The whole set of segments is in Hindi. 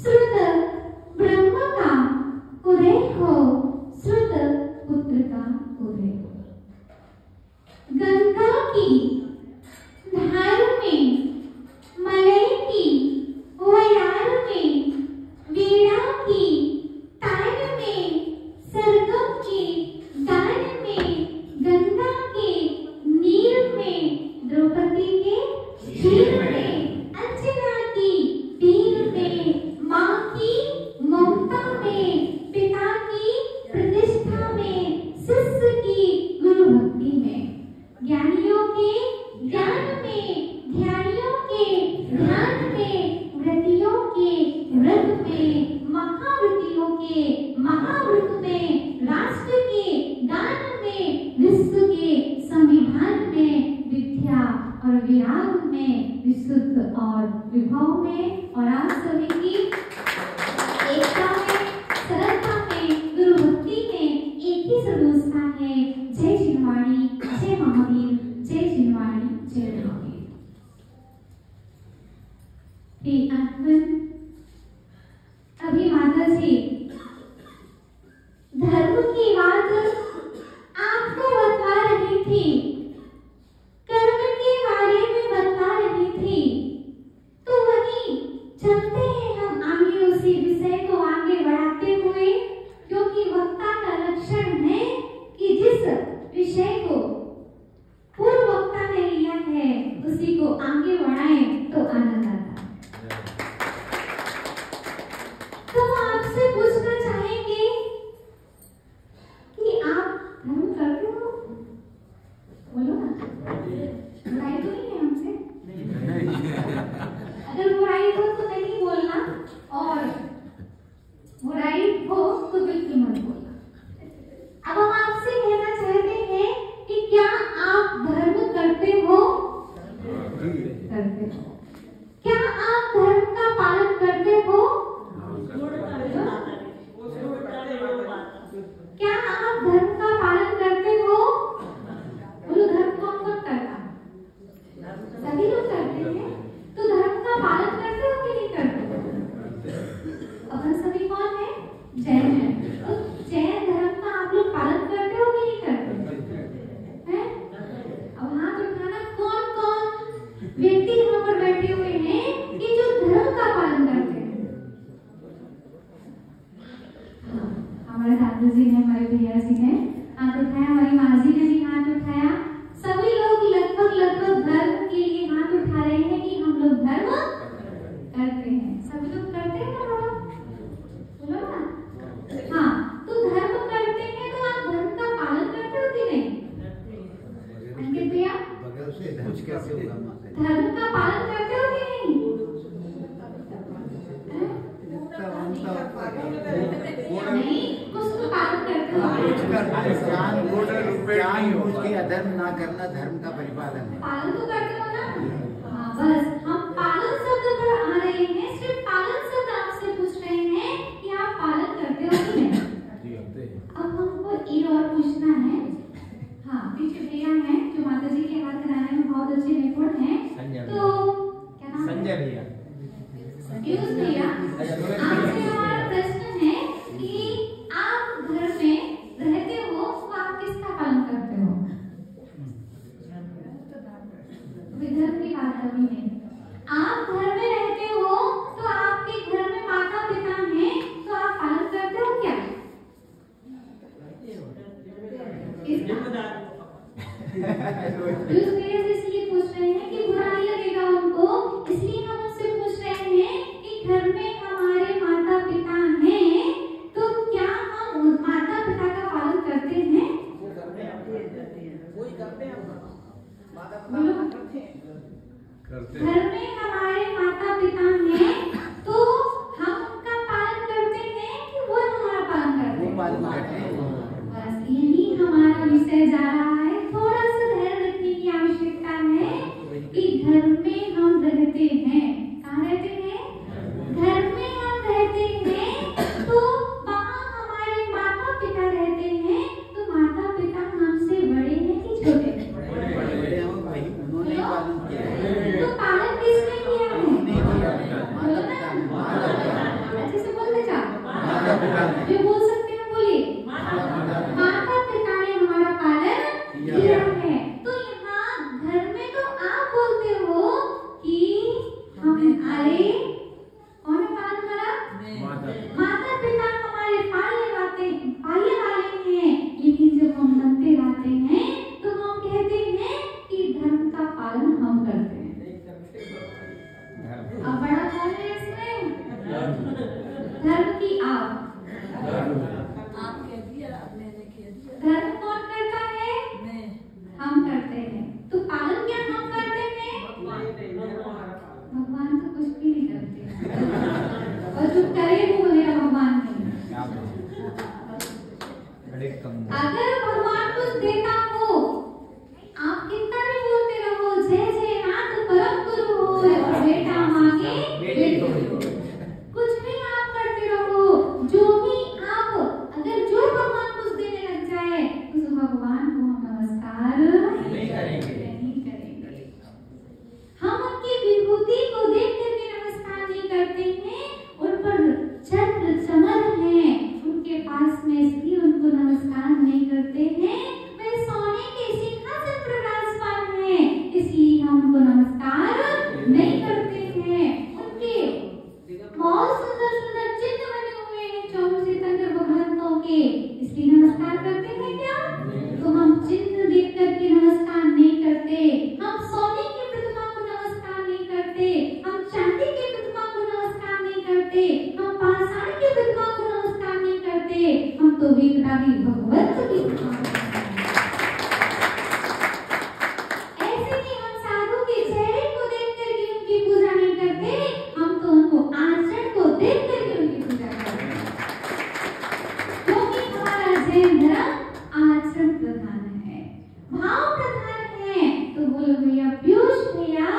श्रुत ब्रह्म का के चीर में, अंजना की पीर में, माँ की ममता में, पिता की प्रतिष्ठा में, शिष्य की गुरु भक्ति में, ज्ञानियों के ज्ञान में, ध्यानियों के ध्यान में, व्रतियों के व्रत में, महाव्रतियों के महाव्रत में, राष्ट्र के गान में, विश्व के संविधान में, विद्या और विराग में, विशुद्ध और विभव में, और आप सभी की एकता में, सरलता में, गुरु भक्ति में एक ही सर्वोत्था है। जय जिनवाणी, जय महावीर, जय जिनवाणी, जय महावीर। अभी माता जी धर्म की बात आपको बता रही थी, कर्म के बारे में बता रही थी, तो वही चलते हैं हम आगे उसी विषय को आगे बढ़ाते हुए, क्योंकि वक्ता का लक्षण है कि जिस विषय को पूर्व वक्ता ने लिया है उसी को आगे बढ़ाए तो आनंद आता है। तो आपसे पूछना चाहेंगे कि आप धर्म करते हो? बोलो ना, बुराई तो नहीं है हमसे? अगर बुराई हो तो नहीं बोलना, और बुराई हो तो बिल्कुल मत बोलना। अब हम आपसे कहना चाहते हैं कि क्या आप धर्म करते हो? करते हो। क्या आप धर्म का पालन करते हो? क्या आप धर्म का पालन करते हो? बोलो, धर्म कौन कौन करता? सभी लोग करते हैं। तो धर्म का पालन करते हो कि नहीं करते? अपन सभी कौन है? जैन है। तो जैन धर्म का आप लोग पालन करते हो कि नहीं करते हैं? अब हाथ उठाना, कौन कौन व्यक्ति यहाँ पर बैठे हुए हैं कि जो धर्म का पालन करते हैं? हमारे दादाजी ने, हमारे भैया जी ने हाथ उठाया, हमारी माँ जी ने भी हाथ उठाया। सभी लोग लगभग धर्म के लिए हाथ उठा रहे हैं कि हम लोग धर्म करते हैं। सभी लोग करते हैं ना बाबा? बोलो ना। हाँ, तो धर्म करते हैं तो आप धर्म का पालन करते हो कि नहीं? अंकित भैया, धर्म का पालन करते हो कि नहीं? नहीं, कुछ तो पालन करते हो। अधर्म ना करना धर्म का परिपालन है। पालन तो करते हो ना? हाँ, बस हम पालन शब्द पर आ रहे हैं। सिर्फ पालन शब्द आपसे पूछ रहे हैं कि आप पालन करते हो कि नहीं? अब हमको एक और पूछना है। हाँ, पीछे भैया हैं जो माता जी के हाथ कराने में बहुत अच्छे निपुण हैं। तो क्या नाम? संजय भैया। भैया, आपसे हमारा प्रश्न है कि आप घर में रहते हो तो आप किसका पालन करते हो? धर्म की बात अभी नहीं। आप घर में रहते हो तो आपके घर में माता पिता हैं, तो आप पालन करते हो क्या? इसलिए पूछ रहे हैं कि बुरा नहीं लगेगा उनको, इसलिए हम उनसे पूछ रहे हैं कि घर में हमारे माता पिता हैं, तो क्या हम माता पिता का पालन करते हैं? घर में हमारे माता पिता हैं तो हम उनका पालन करते हैं कि वो हमारा पालन करते हैं? बस यही हमारा विषय जा रहा है। थोड़ा सा ध्यान रखने की आवश्यकता है कि घर में हम रहते हैं। कहाँ रहते हैं? घर में हम रहते हैं, तो वहाँ हमारे माता पिता रहते हैं। तो माता पिता हमसे बड़े हैं कि छोटे हैं? तो पालन किसने किया है? पालन हम करते हैं। अब बड़ा कौन है इसमें? धर्म की आप कह दिया, मैंने कह दिया। धर्म कौन करता है? हम करते हैं। तो पालन क्या हम करते हैं? भगवान तो कुछ भी नहीं करते और जो करे वो मेरा भगवान नहीं। अगर भगवान कुछ देता हो, आप कितना भी बोलते रहो जय जय नाथ परम गुरु हो, बेटा मांगे कुछ भी आप करते रहो, जो भी आप अगर जो भगवान कुछ देने लग जाए उस भगवान को हम नमस्कार नहीं करेंगे। हम उनकी विभूति को देख करके नमस्कार नहीं करते हैं, उन पर चंद्र चमन है उनके पास में, इसलिए उनको नमस्कार नहीं करते हैं। वे सोने के सिंहासन पर विराजमान है, इसलिए हम उनको नमस्कार नहीं करते हैं। उनके बहुत सुंदर सुंदर चिन्ह बने हुए हैं 24 सितंबर भगवंतों के, इसलिए नमस्कार करते हैं क्या? तो हम चिन्ह देख करके नमस्कार नहीं करते, हम सोने की प्रतिमा को नमस्कार नहीं करते, हम चांदी की प्रतिमा को नमस्कार नहीं करते, हम पाषाण की प्रतिमा को नमस्कार नहीं करते, हम तो विग्रही भगवंत की प्रतिमा को ऐसे ही हम साधु के चेहरे को देख करके उनकी पूजा नहीं करते, हम तो उनको आचरण को देख करके उनकी पूजा करते हैं। क्योंकि हमारा जैन धर्म आचरण प्रधान है, भाव प्रधान है। तो बोलो भैया, पीयूष भैया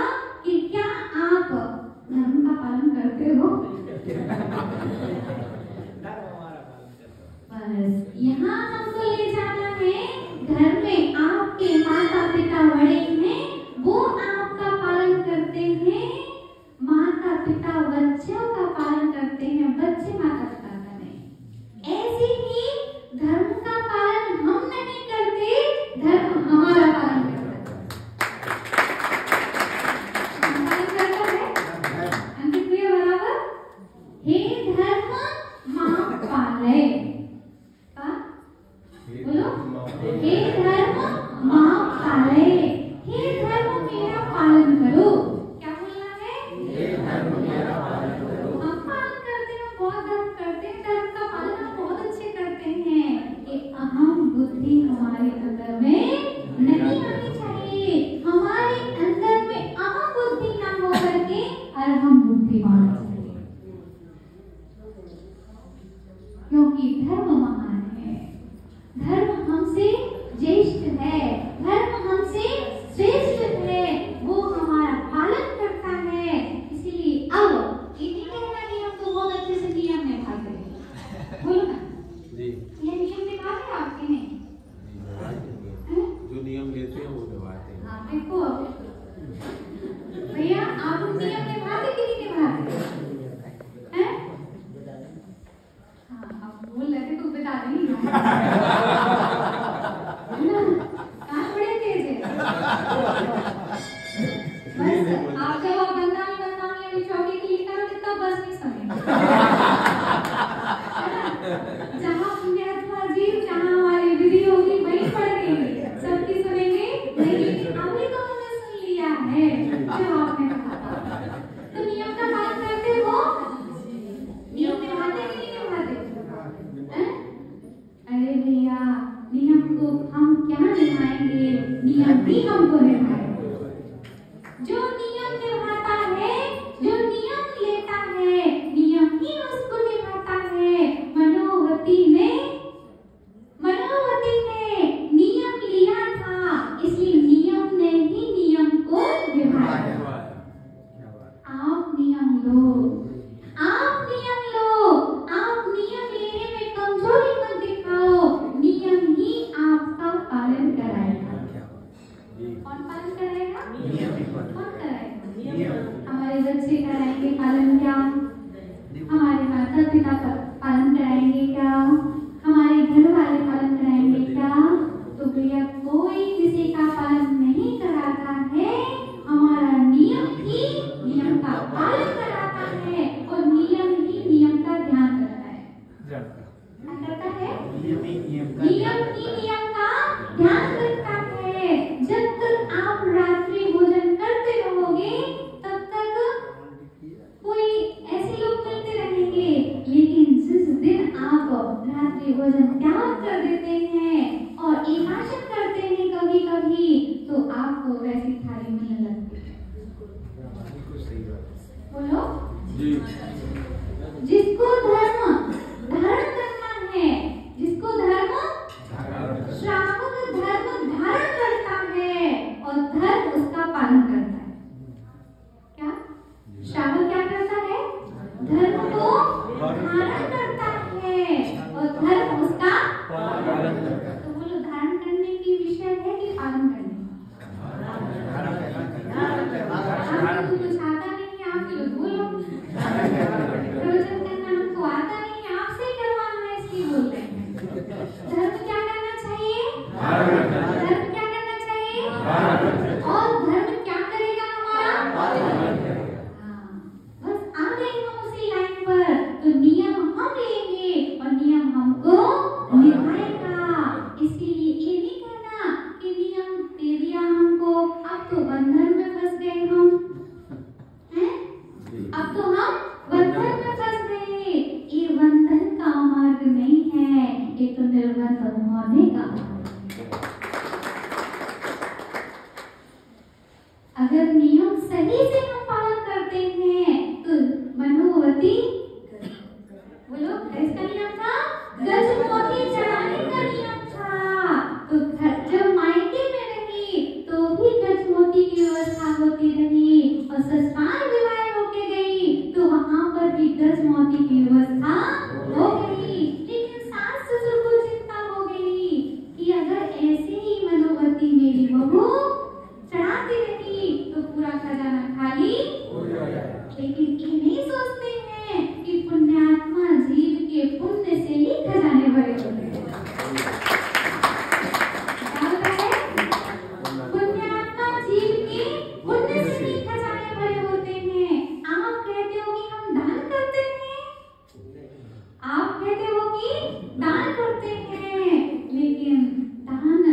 कि क्या आप धर्म का पालन करते हो? बस यहाँ हमको ले जाना है, घर में आपके माता पिता बड़े हैं, वो आपका पालन करते हैं, माता पिता बच्चों का पालन करते हैं, बच्चे माता पिता का नहीं। ऐसे ही धर्म का पालन हम नहीं करते, धर्म हमारा पालन करता है। अंकित भैया बराबर, हे धर्म माँ पाले, बोलो हे धर्म माँ पाले, हे धर्म मेरा पालन करो। क्या बोलना है? हे धर्म मेरा पालन करो। हम पालन करते हैं, बहुत धर्म करते हैं, धर्म का पालन हम बहुत अच्छे करते हैं। एक अहम बुद्धि हमारे अंदर में नहीं आनी चाहिए, हमारे अंदर में अहम बुद्धि ना हो करके अहम बुद्धिमान चाहिए, क्योंकि धर्म महान है, धर्म हमसे ज्येष्ठ है, धर्म हमसे श्रेष्ठ है, वो हमारा पालन करता है। इसीलिए अब ये नहीं कहना कि हम तो बहुत अच्छे से नियम निभाते हैं, बोलो ना जी, ये नियम निभाते हैं आपके नहीं? जो नियम लेते हैं वो निभाते हैं। हाँ देखो भैया, आप नियम निभाते कि नहीं निभाते हैं? हाँ आप बोल रहे थे तो बता नहीं बड़े तेज है। बस आप जब आप बंदानी चौकी की लिखा हो तब बस नहीं सुनेंगे। जहाँ पुण्यात्मा जी, जहाँ हमारी विधि होगी वही पढ़ेंगे, सबकी सुनेंगे नहीं। अभी तो हमने सुन लिया है जो आपने कहा, तो नियम का पालन करते हो, नियम निभाते कि नहीं निभाते? अरे भैया, नियम को हम क्या निभाएंगे, नियम भी हमको निभाएंगे। जो नियम निभाता है, जो नियम लेता है, नियम ही उसको निभाता है। मनोवती ने नियम लिया था, इसलिए नियम ने ही नियम को निभाया। आप नियम लो, आप नियम लो, आप नियम लेने में कमजोरी मत दिखाओ, नियम ही आपका पालन कराएगा। कौन पालन कराएगा? कौन कराएगा? हमारे बच्चे कराएंगे पालन क्या? हमारे माता पिता पालन कराएंगे क्या? हमारे घर वाले पालन कराएंगे क्या? तो भैया कोई किसी का पालन नहीं कराता है, हमारा नियम ही नियम का पालन कराता है, और नियम ही नियम का ध्यान रखता है। क्या करता है? नियम ही नियम का ध्यान रखता है। जब तक आप रात्रि भोजन वैसी थाली मिलने लगती है। बिल्कुल सही बात। बोलो, जी। जिसको धर्म धारण करना है, जिसको धर्म श्रावक धर्म धारण करता है और धर्म उसका पालन करता है। क्या श्रावक क्या करता है? धर्म को धारण करता है और धर्म उसका पालन करता है। तो बोलो, धारण करने की विषय है कि पालन करने? आपको कुछ आता नहीं है, आप लोग बोलो। प्रवचन करना हमको आता नहीं है, आपसे ही करवाना है, इसलिए बोल रहे हैं। धर्म क्या करना चाहिए? धर्म क्या करना चाहिए? और धर्म क्या करेगा हमारा? हाँ, बस आ गए हम उसी लाइन पर। तो नियम हम लेंगे और नियम हमको निभाएगा। इसीलिए ये नहीं कहना कि नियम दे दिया हमको, अब तो बंधन में फंस गए हम हैं? अब तो हम बंधन में फंस गए। ये बंधन का मार्ग नहीं है, ये तो निर्बंध होने का मार्ग है। अगर नियम सही से हम पालन करते हैं तो मनोवती, बोलो, इसका नियम था गजमोती चढ़ाने का नियम था। तो जब मायके में रही तो भी गजमोती की व्यवस्था होती रही और ससुराल विवाह होके गई तो वहां पर भी गजमोती की व्यवस्था हो गई। लेकिन सास ससुर को चिंता हो गई कि अगर ऐसे ही मनोवती मेरी बहू चढ़ाती रही तो पूरा खजाना खाली हो जाएगा। लेकिन ये नहीं सोचते हैं कि पुण्यात्मा जीव के पुण्य से ही खजाने भरे होते हैं। क्या होता है? पुण्यात्मा जीव के पुण्य से ही खजाने भरे होते हैं। आप कहते हो कि हम दान करते हैं, आप कहते हो कि दान करते हैं, लेकिन दान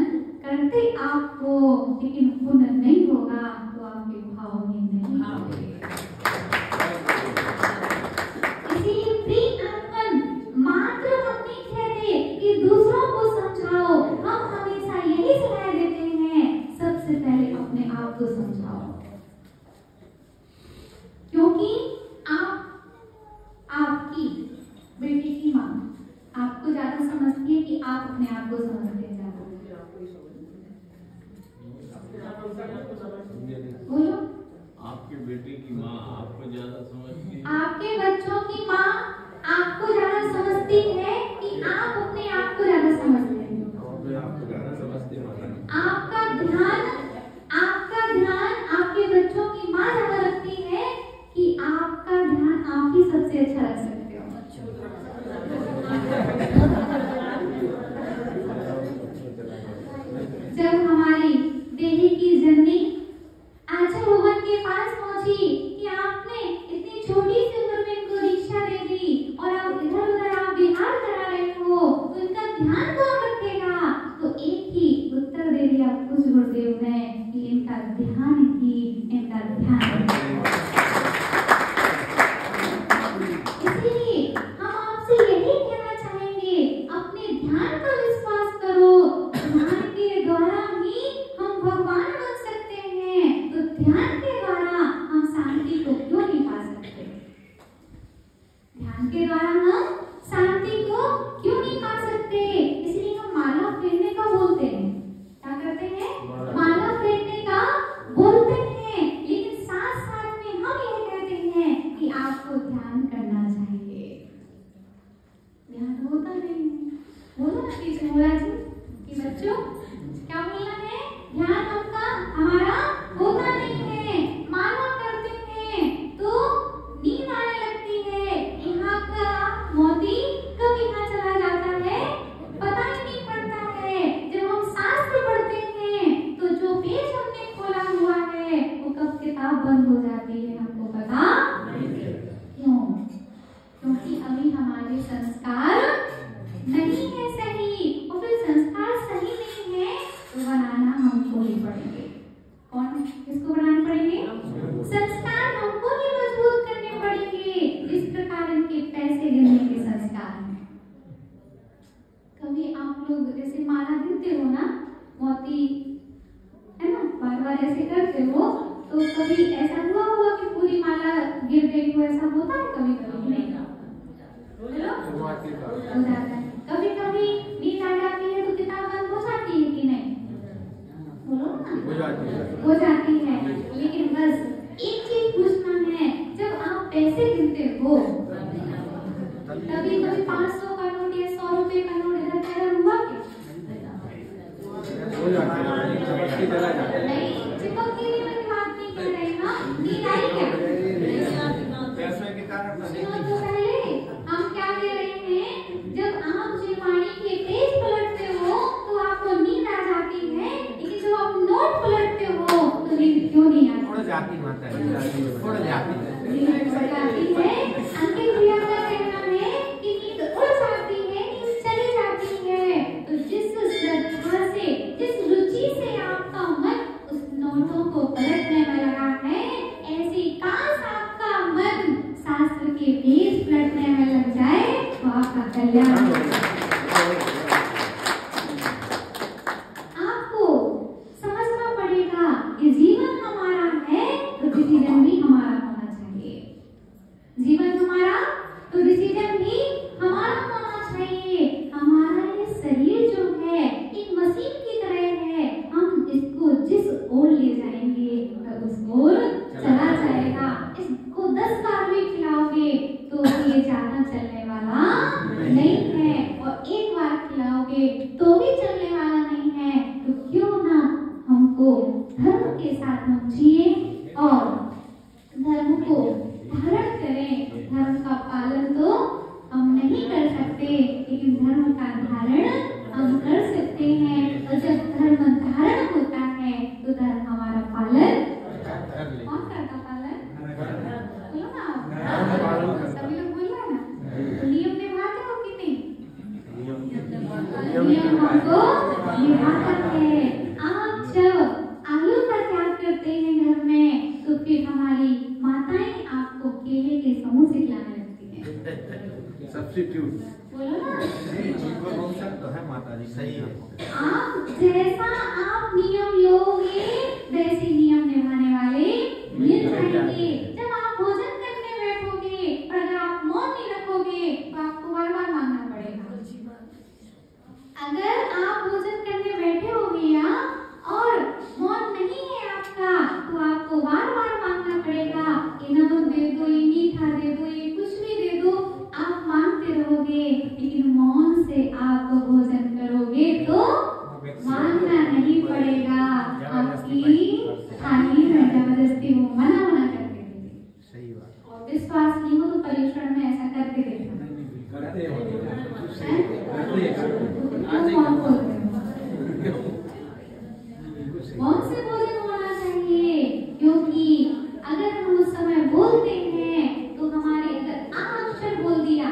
करते आपको लेकिन पुण्य नहीं होगा तो आपके भाव में नहीं होंगे। इसीलिए प्रिय आत्मन मात्र हम नहीं कहते कि दूसरों को समझाओ, हम हमेशा यही सलाह देते हैं सबसे पहले अपने आप को समझाओ। क्योंकि आपकी बेटी की माँ आपको ज्यादा समझती है कि आप अपने आप को समझते हैं ज्यादा? बोलो, आपके बेटे की माँ आपको ज्यादा समझती है? आपके बच्चों की माँ आपको ज्यादा समझती है कि आप अपने आप को ज्यादा समझते हैं? आपको ज्यादा समझते हैं। आपका ध्यान आपके बच्चों की माँ ज्यादा रखती है कि आपका ध्यान आप ही सबसे अच्छा रख सकते हो? जब हमारी देवी की जननी आंचल भवन के पास पहुंची कि आपने इतनी छोटी सी उम्र में इनको दीक्षा दे दी और आप इधर उधर आप विहार करा रहे हो, तो इनका ध्यान कौन रखेगा? तो एक ही उत्तर दे दिया कुछ गुरुदेव ने कि इनका ध्यान इसलिए हम आपसे यही कहना चाहेंगे, अपने ध्यान का विश्वास करो। ध्यान के द्वारा ही हम भगवान बन सकते हैं, तो ध्यान के द्वारा हम शांति को क्यों नहीं पा सकते? ध्यान के द्वारा हम शांति को क्यों नहीं पा सकते? इसलिए हम माला फेरने का बोलते हैं। क्या करते हैं? माला फेरने का बोलते हैं, लेकिन साथ साथ में हम ये कहते हैं कि आपको ध्यान करना चाहिए। ध्यान होता नहीं है। बोलो ना पीछे मोरा जी कि बच्चों क्या बोलना है? ध्यान हमारा होता नहीं है। माला करते हैं तो नींद आने लगती है, यहाँ का मोती कब यहाँ चला जाता है पता ही नहीं पड़ता है। जब हम शास्त्र पढ़ते हैं तो जो पेज हमने खोला हुआ है वो कब किताब बंद हो जाती है हमको पता क्यों? क्योंकि अभी हमारे संस्कार नहीं है सही, और फिर संस्कार सही नहीं है तो बनाना हमको ही पड़ेंगे। कौन किसको बनाने पड़ेंगे? संस्कार हमको ही मजबूत करने पड़ेंगे। इस प्रकार इनके पैसे गिनने के संस्कार हैं। कभी आप लोग जैसे माला गिनते हो ना, मोती है ना, बार बार ऐसे कर करते हो तो कभी ऐसा हुआ होगा कि पूरी माला गिर गई हो, ऐसा होता है कभी कभी नहीं? बोलो हो जाता है। कभी कभी नींद आ जाती है तो किताब बंद हो जाती है कि नहीं? बोलो ना हो जाती है। लेकिन बस एक चीज पूछना है, जब आप पैसे गिनते हो कभी कभी 500 का नोट या 100 रुपए का नोट इधर पैदा हुआ क्या? नहीं, चिपक गिरी वाली बात नहीं कर रहे ना। नींद आई क्या? पैसे के कारण सुनो तो पहले, हम क्या कह रहे हैं, जब आप जिनवाणी के पेज पलटते हो तो आपको नींद आ जाती है, लेकिन जब आप नोट पलटते हो तो नींद क्यों नहीं आती? थोड़ा जाती माता है, थोड़ा जाती है। नींद उड़ जाती है। अंकित भैया का कहना है कि नींद उड़ जाती है, नींद चली जाती है। तो जिस श्रद्धा से, जिस रुचि से आपका मन उस नोटों को पलटने में लगा है, ऐसी काश आपका मन शास्त्र के पेज पलटने में लग जाए तो आपका कल्याण हो जाए। आपको समझना पड़ेगा कि जीवन हमारा है तो डिसीजन भी हमारा होना चाहिए। जीवन हमारा तो डिसीजन भी हमारा होना चाहिए। हमारा ये शरीर जो है एक मशीन की तरह है, हम इसको जिस ओर ले जाएंगे तो उस ओर चला जाएगा। इसको 10 बार भी खिलाओगे तो ये ज्यादा चलने वाला नहीं है, और एक बार खिलाओगे तो भी चलने वाला नहीं है। तो क्यों ना हमको धर्म के साथ हम जिए और धर्म को धारण करें। धर्म का पालन तो हम नहीं कर सकते, लेकिन धर्म का धारण हम कर सकते हैं। और जब धर्म धारण होता है तो धर्म हमारा पालन कौन करता? पालन बोलो ना, सभी लोग बोल रहे हैं ना। तो नियम निभाते हो कि नहीं? नियम हमको निभाना है। आप जब आलू का त्याग करते हैं घर में तो फिर हमारी माताएं आपको केले के समोसे खिलाने लगती हैं। सब्स्टिट्यूट बोलो ना, तो है माता जी, सही है। आप जैसा आप नियम लोगे वैसे नियम निभाने वाले मिल जाएंगे। जब आप भोजन करने बैठोगे और अगर आप मौन नहीं रखोगे तो आपको बार बार मांगना पड़ेगा। अगर आप भोजन करने बैठे हो गया और मौन नहीं है आपका तो आपको बार बार मांगना पड़ेगा। ये नमक दे दो, ये मीठा दे दो, ये कुछ भी दे दो, आप मांगते रहोगे। लेकिन मौन से आप भोजन करोगे तो मांगना नहीं पड़ेगा। आपकी थाली में जबरदस्ती वो मना करके देगी। सही बात। और विश्वास नहीं हो तो पर्युषण में ऐसा करके देखना। करते हो मौन से भोजन होना चाहिए, क्योंकि अगर हम उस समय बोलते हैं तो हमारे अगर आ अक्षर बोल दिया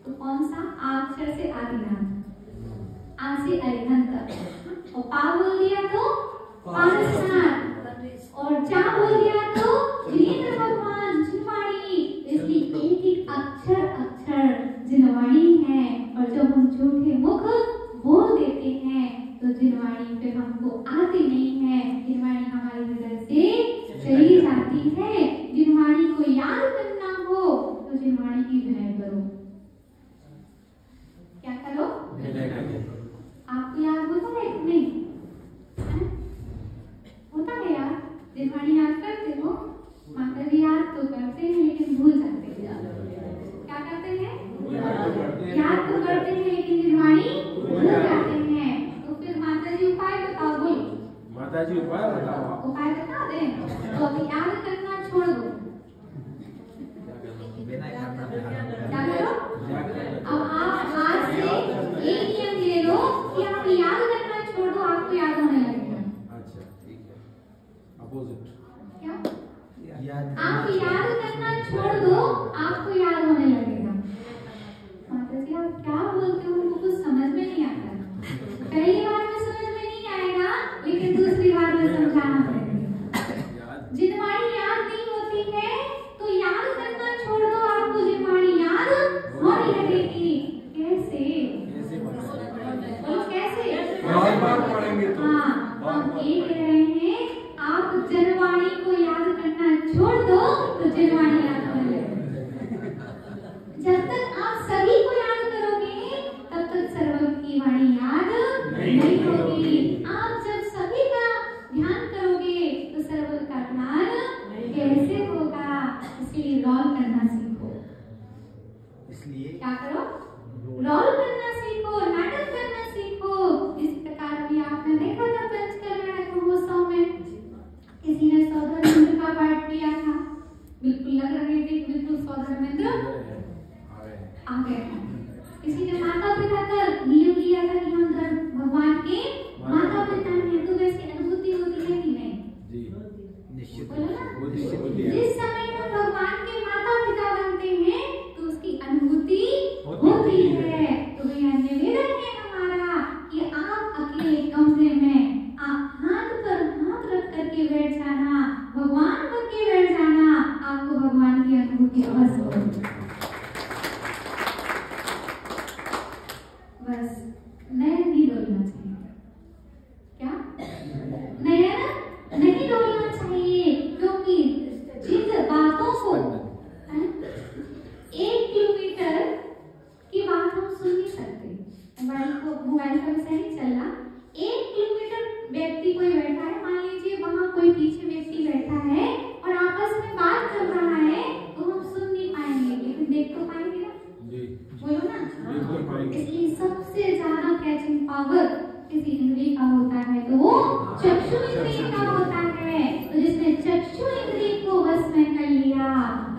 तो कौन सा? आ अक्षर से आदिनाथ, आ से अरिहंत, और पा बोल दिया तो पारसनाथ, और चा बोल दिया तो वीरेंद्र भगवान जिनवाणी। इसलिए एक एक अक्षर जिनवाणी है। और जब हम झूठे मुख बोल देते हैं तो जिनवाणी फिर हमको आती नहीं है। जिनवाणी हमारे हृदय से चली जाती है। जिनवाणी को याद करना हो तो जिनवाणी की विनय करो। क्या करो? आपको याद होता है कि नहीं? होता है याद? जिनवाणी याद करते हो? माता जी याद तो करते हैं लेकिन भूल जाते हैं। क्या करते हैं? याद तो करते हैं लेकिन जिनवाणी भूल जाते हैं। तो फिर माता जी उपाय बताओ, बोलो। माता जी उपाय बताओ। उपाय बता दें तो अब याद करना छोड़ दो। क्या करो? अब आप आज से एक नियम ले लो कि आप याद करना छोड़ दो, आपको याद होने लगेगा। अच्छा ठीक है। अपोजिट क्या? याद आप याद करना छोड़ दो, आपको याद होने लगेगा। माता जी आप क्या बोलते हो? उनको कुछ समझ में नहीं आता। पहली बार में समझ में नहीं आएगा, लेकिन दूसरी बार में समझाना पड़ेगा। जिनवाणी याद नहीं होती है तो याद करना छोड़ दो, आपको जिनवाणी याद होने लगेगी। कैसे? बोलो कैसे? बार बार पढ़ेंगे तो। हाँ, हम ये कह रहे हैं आप छोड़ दो तो जिनवाणी याद कर ले। जब तक आप सभी को याद करोगे तब तक सर्वज्ञ की वाणी याद नहीं होगी। आप जब सभी का ध्यान करोगे तो सर्वज्ञ का ध्यान कैसे होगा? इसलिए रोल करना सीखो। इसलिए क्या करो? रोल करना सीखो, नाटक करना सीखो। इस प्रकार भी आपने देखा था पंचकल्याण महोत्सव में किसी ने सौधर्मेंद्र का पाठ किया था। बिल्कुल लग रहे थे बिल्कुल सौधर्मेंद्र आ गए। किसी ने माता पिता का नियम लिया था कि हम भगवान के माता पिता हैं, तो वैसी अनुभूति होती है कि नहीं? निश्चित बोलो ना। होती है। जिस समय हम भगवान के माता पिता बनते हैं तो उसकी अनुभूति होती है। तो भैया निवेदन है हमारा कि आप अकेले कमरे में आप हाथ पर हाथ रख करके बैठ जाना, भगवान बन के बैठ जाना, आपको भगवान की अनुभूति अवश्य होगी। बस नयन नहीं डोलना चाहिए। क्या नयन नहीं डोलना चाहिए, क्योंकि जिन बातों को 1 किलोमीटर की बात हम सुन नहीं सकते। मोबाइल का विषय नहीं चल रहा। 1 किलोमीटर व्यक्ति कोई बैठा है, मान लीजिए वहां कोई पीछे व्यक्ति बैठा है और आपस में बात कर रहा है तो हम सुन नहीं पाएंगे, लेकिन देख तो पाएंगे ना। बोलो ना। इसलिए सबसे ज्यादा कैचिंग पावर किसी इंद्रिय का होता है तो वो चक्षु इंद्रिय का होता है। तो जिसने चक्षु इंद्रिय को वश में कर लिया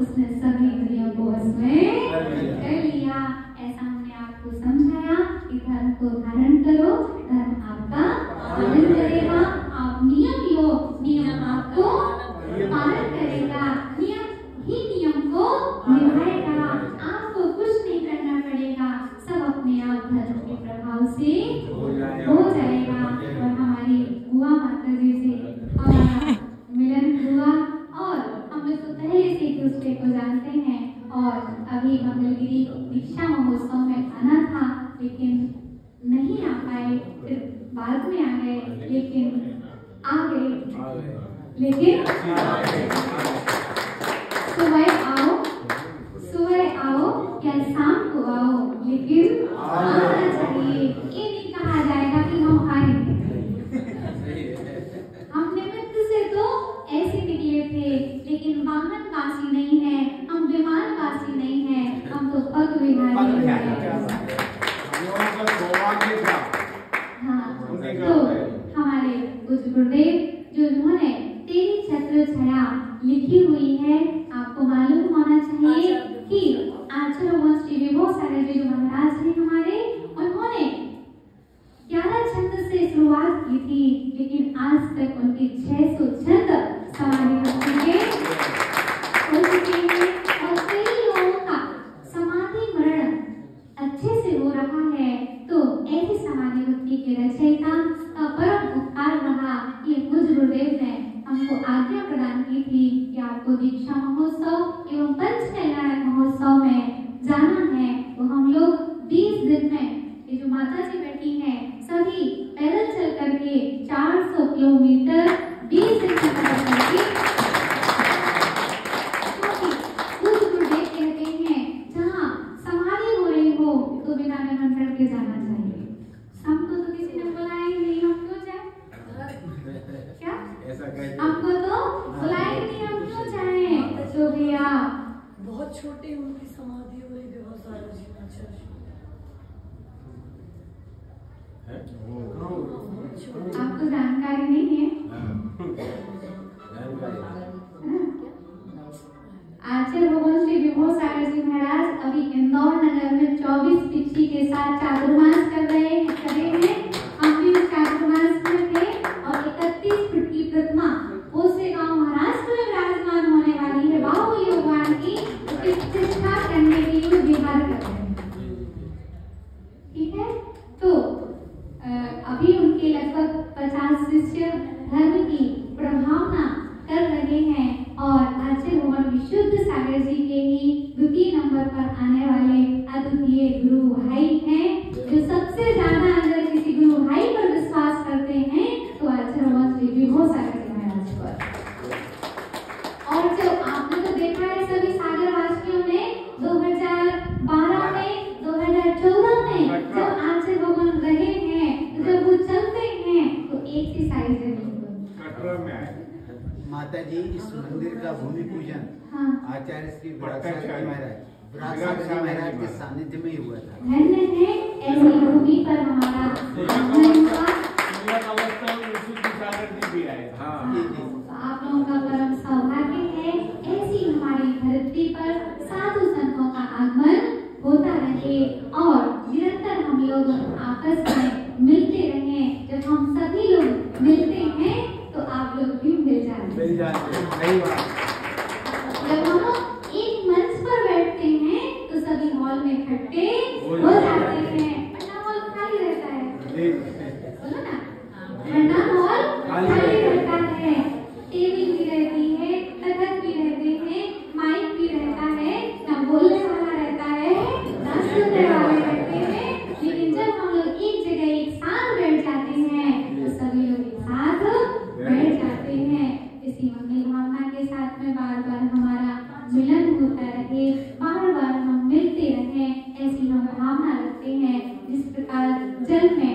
उसने सभी इंद्रियों को वश में कर लिया। ऐसा हमने आपको समझाया कि धर्म को धारण करो, धर्म आपका पालन करेगा। आप नियम लो, नियम आपको पालन करेगा, नियम ही नियम को निभाएगा। आपको कुछ नहीं करना पड़ेगा, सब अपने आप धर्म के प्रभाव से हो जाएगा। और हमारी बुआ माता जी से हमारा मिलन हुआ और हम लोग तो पहले से एक दूसरे को जानते हैं। और अभी मंगलगिरी दीक्षा महोत्सव में आना था लेकिन नहीं आ पाए, फिर बाद में आ गए, लेकिन आ गए। लेकिन सुबह आओ या शाम को आओ, लेकिन आना चाहिए। ये नहीं कहा जाएगा कि हम आएंगे। हम निमित्त से तो ऐसे निकले थे, लेकिन वाहन वासी नहीं है, हम विमान वासी नहीं है, हम तो पग विहारी हैं। हाँ, तो हमारे कुछ गुरुदेव जो उन्होंने तेरी छत्र छाया लिखी हुई है, आपको मालूम होना चाहिए कि आचार्य वंश श्री विभो सागर जी जो महाराज हैं हमारे, उन्होंने 11 छंद से शुरुआत की थी, लेकिन आज तक उनकी 600 छंद समाधि भक्ति के हो चुके हैं। और कई लोगों का समाधि मरण अच्छे से हो रहा है, तो ऐसे समाधि भक्ति के रचयिता का परम उपकार रहा कि मुझ गुरुदेव ने हमको आज्ञा प्रदान की थी कि आपको दीक्षा महोत्सव एवं पंचकल्याण महोत्सव में जाना है। तो हम लोग 20 दिन में, ये जो माता जी बैठी हैं, सभी पैदल चल करके 400 किलोमीटर 20 दिन में पैदल करके, कुछ गुरुदेव कहते हैं जहाँ समाधि हो रही हो तो बिना निमंत्रण के जाना चाहिए। हमको तो किसी ने बुलाया ही नहीं, हम क्यों जाए? क्या हमको तो बुलाया ही नहीं, हम क्यों जाए? तो भैया बहुत छोटे उनकी समाधि हुई विभो सागर जी। आपको जानकारी नहीं है? आचार्य भगवान श्री विभो सागर जी महाराज अभी इंदौर नगर में 24 पिछी के साथ चातुर्मास कर रहे हैं। हम भी चातुर्मास में थे और 31 फुट की प्रतिमा उससे गांव महाराष्ट्र में विराजमान होने वाली है। बाहुबली भगवान की प्रतिष्ठा करने के लिए बिहार कर रहे हैं। ठीक है, तो अभी उनके लगभग 50 शिष्य धर्म की प्रभावना कर रहे हैं और आचार्य भगवान विशुद्ध सागर जी के ही द्वितीय नंबर पर आने वाले अद्वितीय गुरु भाई हैं, जो सबसे ज्यादा अगर किसी गुरु भाई पर विश्वास करते हैं तो आचार्य भगवान श्री विभो सागर जी महाराज पर। और जो माता जी इस मंदिर का भूमि पूजन हाँ। आचार्य श्री विराट साहब जी महाराज के सानिध्य में ही हुआ था। धन्य है ऐसी भूमि पर हमारा आगमन हुआ। अवस्था में ऋषि सागर जी भी आए। हाँ जी जी। तो आप लोगों का परम सौभाग्य है ऐसी हमारी धरती पर साधु संतों का आगमन होता रहे और निरंतर हम लोग आपस में मिलते रहें। जब हम सभी लोग मिलते हैं तो आप लोग भी मिल जाते हैं। सही बात। जब हम लोग एक मंच पर बैठते हैं तो सभी हॉल में इकट्ठे हो जाते हैं, वरना हॉल खाली रहता है। बोलो ना, वरना हॉल खाली रहता है। टेबल भी रहती है, तखत भी रहते हैं, माइक भी रहता है, ना बोलने वाला रहता है ना सुनने वाले रहते हैं। लेकिन जब हम लोग एक जगह एक साथ बैठ जाते हैं तो सभी लोग एक साथ बैठ जाते हैं। इसी मंगल भावना के साथ में बार बार हमारा मिलन होता रहे, बार बार हम मिलते रहें, ऐसी हम भावना रखते हैं। जिस प्रकार जल में